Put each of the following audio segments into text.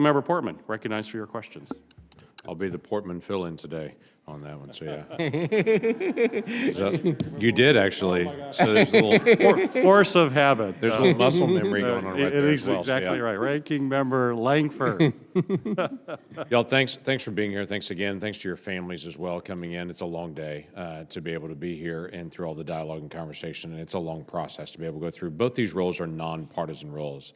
Member Portman, recognized for your questions. I'll be the Portman fill-in today on that one, so yeah. So, you did, actually. So there's a little Force of habit. there's a little muscle memory going on right It there is as well. exactly so, yeah. right. Ranking Member Lankford. Y'all, thanks for being here. Thanks again. Thanks to your families as well coming in. It's a long day to be able to be here and through all the dialogue and conversation, and it's a long process to be able to go through. Both these roles are nonpartisan roles.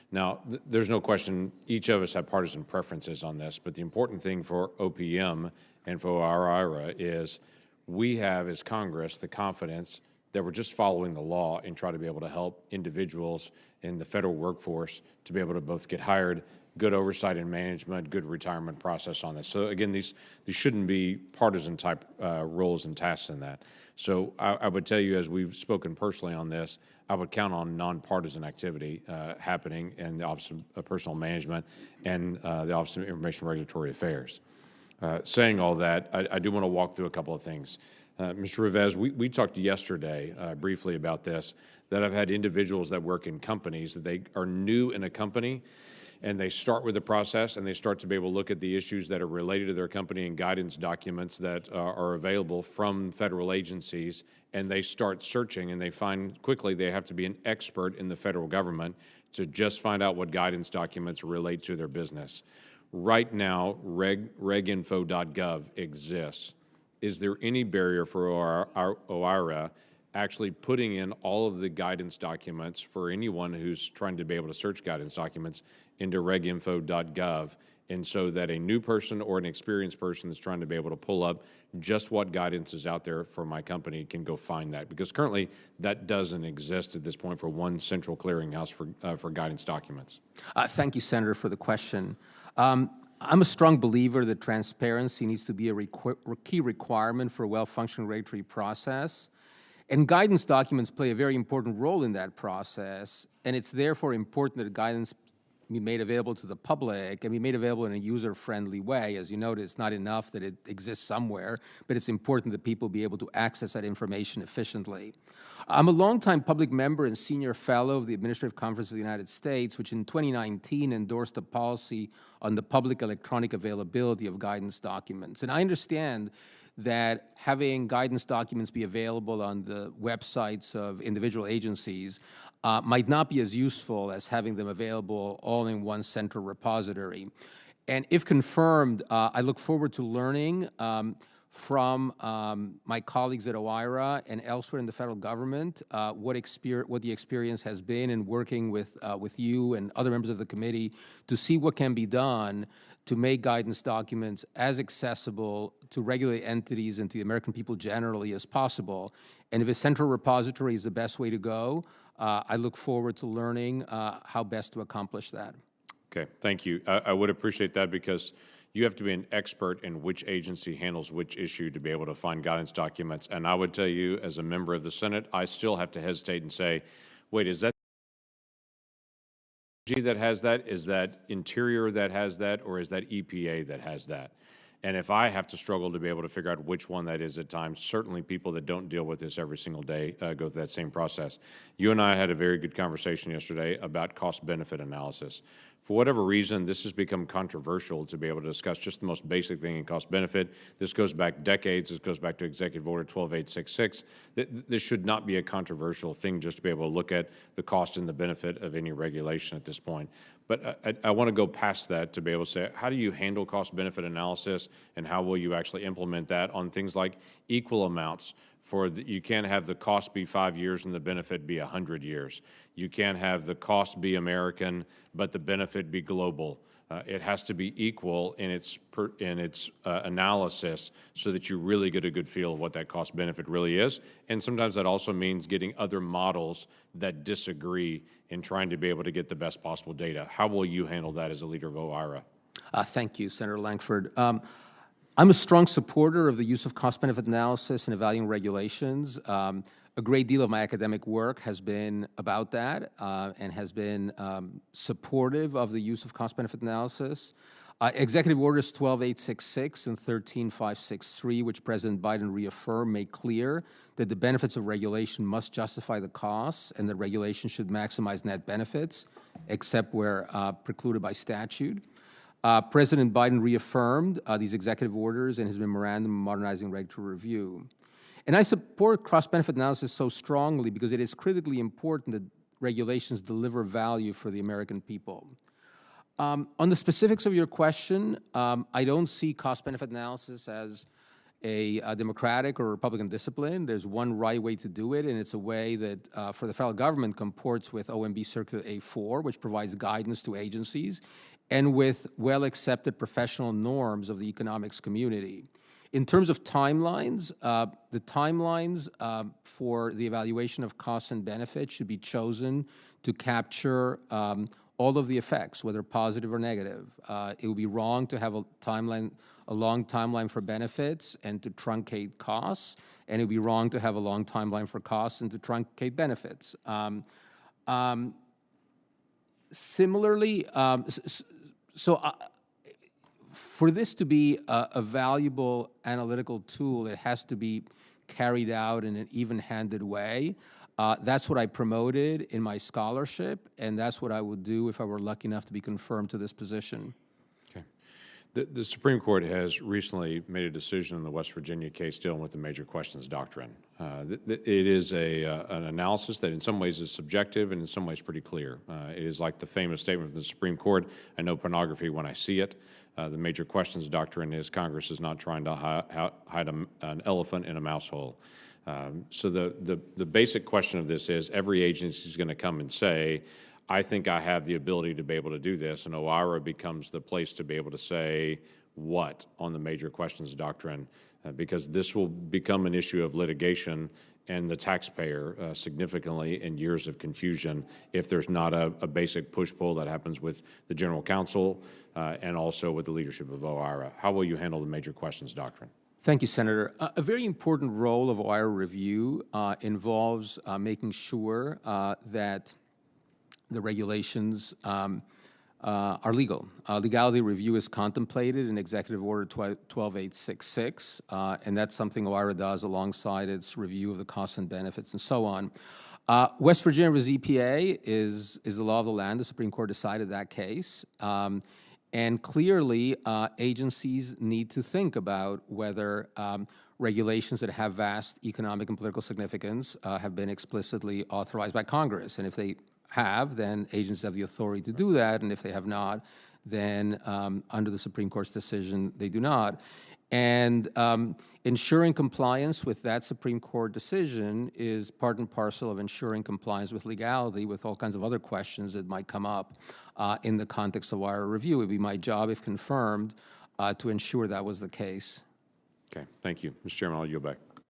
Now, there's no question each of us have partisan preferences on this, but the important thing for OPM and for our IRA is we have, as Congress, the confidence that we're just following the law and try to be able to help individuals in the federal workforce to be able to both get hired, good oversight and management, good retirement process on this. So again, these shouldn't be partisan type roles and tasks in that. So I would tell you, as we've spoken personally on this, I would count on nonpartisan activity happening in the Office of Personnel Management and the Office of Information Regulatory Affairs. Saying all that, I do want to walk through a couple of things. Mr. Rivez, we talked yesterday briefly about this, that I've had individuals that work in companies that they are new in a company, and they start with the process and they start to be able to look at the issues that are related to their company and guidance documents that are available from federal agencies, and they start searching and they find quickly they have to be an expert in the federal government to just find out what guidance documents relate to their business. Right now, reginfo.gov exists. Is there any barrier for OIRA actually putting in all of the guidance documents for anyone who's trying to be able to search guidance documents into reginfo.gov, and so that a new person or an experienced person that's trying to be able to pull up just what guidance is out there for my company can go find that? Because currently that doesn't exist at this point for one central clearinghouse for guidance documents. Thank you, Senator, for the question. I'm a strong believer that transparency needs to be a key requirement for a well-functioning regulatory process. And guidance documents play a very important role in that process, and it's therefore important that guidance be made available to the public and be made available in a user-friendly way. As you noted, it's not enough that it exists somewhere, but it's important that people be able to access that information efficiently. I'm a longtime public member and senior fellow of the Administrative Conference of the United States, which in 2019 endorsed a policy on the public electronic availability of guidance documents. And I understand that having guidance documents be available on the websites of individual agencies might not be as useful as having them available all in one central repository. And if confirmed, I look forward to learning from my colleagues at OIRA and elsewhere in the federal government what the experience has been in working with you and other members of the committee to see what can be done to make guidance documents as accessible to regulated entities and to the American people generally as possible. And if a central repository is the best way to go, I look forward to learning how best to accomplish that. Okay, thank you. I would appreciate that, because you have to be an expert in which agency handles which issue to be able to find guidance documents. And I would tell you, as a member of the Senate, I still have to hesitate and say, wait, is that that has that? Is that Interior that has that? Or is that EPA that has that? And if I have to struggle to be able to figure out which one that is at times, certainly people that don't deal with this every single day go through that same process. You and I had a very good conversation yesterday about cost-benefit analysis. For whatever reason, this has become controversial to be able to discuss just the most basic thing in cost-benefit. This goes back decades. This goes back to Executive Order 12866. This should not be a controversial thing just to be able to look at the cost and the benefit of any regulation at this point. But I want to go past that to be able to say, how do you handle cost-benefit analysis, and how will you actually implement that on things like equal amounts? You can't have the cost be 5 years and the benefit be 100 years. You can't have the cost be American, but the benefit be global. It has to be equal in its analysis, so that you really get a good feel of what that cost benefit really is. And sometimes that also means getting other models that disagree in trying to be able to get the best possible data. How will you handle that as a leader of OIRA? Thank you, Senator Lankford. I'm a strong supporter of the use of cost-benefit analysis in evaluating regulations. A great deal of my academic work has been about that and has been supportive of the use of cost-benefit analysis. Executive Orders 12866 and 13563, which President Biden reaffirmed, make clear that the benefits of regulation must justify the costs, and that regulation should maximize net benefits, except where precluded by statute. President Biden reaffirmed these executive orders in his memorandum on modernizing regulatory review. And I support cost-benefit analysis so strongly because it is critically important that regulations deliver value for the American people. On the specifics of your question, I don't see cost-benefit analysis as a Democratic or Republican discipline. There's one right way to do it, and it's a way that, for the federal government, comports with OMB Circular A4, which provides guidance to agencies, and with well-accepted professional norms of the economics community. In terms of timelines, the timelines for the evaluation of costs and benefits should be chosen to capture all of the effects, whether positive or negative. It would be wrong to have a long timeline for benefits and to truncate costs, and it would be wrong to have a long timeline for costs and to truncate benefits. Similarly, for this to be a valuable analytical tool, it has to be carried out in an even-handed way. That's what I promoted in my scholarship, and that's what I would do if I were lucky enough to be confirmed to this position. Okay. The Supreme Court has recently made a decision in the West Virginia case dealing with the major questions doctrine. It is an analysis that in some ways is subjective and in some ways pretty clear. It is like the famous statement from the Supreme Court, I know pornography when I see it. The major questions doctrine is Congress is not trying to hide an elephant in a mouse hole. So the basic question of this is every agency is going to come and say, I think I have the ability to be able to do this, and OIRA becomes the place to be able to say what on the major questions doctrine, because this will become an issue of litigation and the taxpayer significantly in years of confusion if there's not a basic push-pull that happens with the General Counsel and also with the leadership of OIRA. How will you handle the major questions doctrine? Thank you, Senator. A very important role of OIRA review involves making sure that the regulations are legal. Legality review is contemplated in Executive Order 12866, and that's something OIRA does alongside its review of the costs and benefits and so on. West Virginia v. EPA is the law of the land. The Supreme Court decided that case. And clearly, agencies need to think about whether regulations that have vast economic and political significance have been explicitly authorized by Congress. And if they have, then agencies have the authority to do that. And if they have not, then under the Supreme Court's decision, they do not. And ensuring compliance with that Supreme Court decision is part and parcel of ensuring compliance with legality with all kinds of other questions that might come up in the context of OIRA review. It would be my job, if confirmed, to ensure that was the case. Okay, thank you. Mr. Chairman, I'll yield back.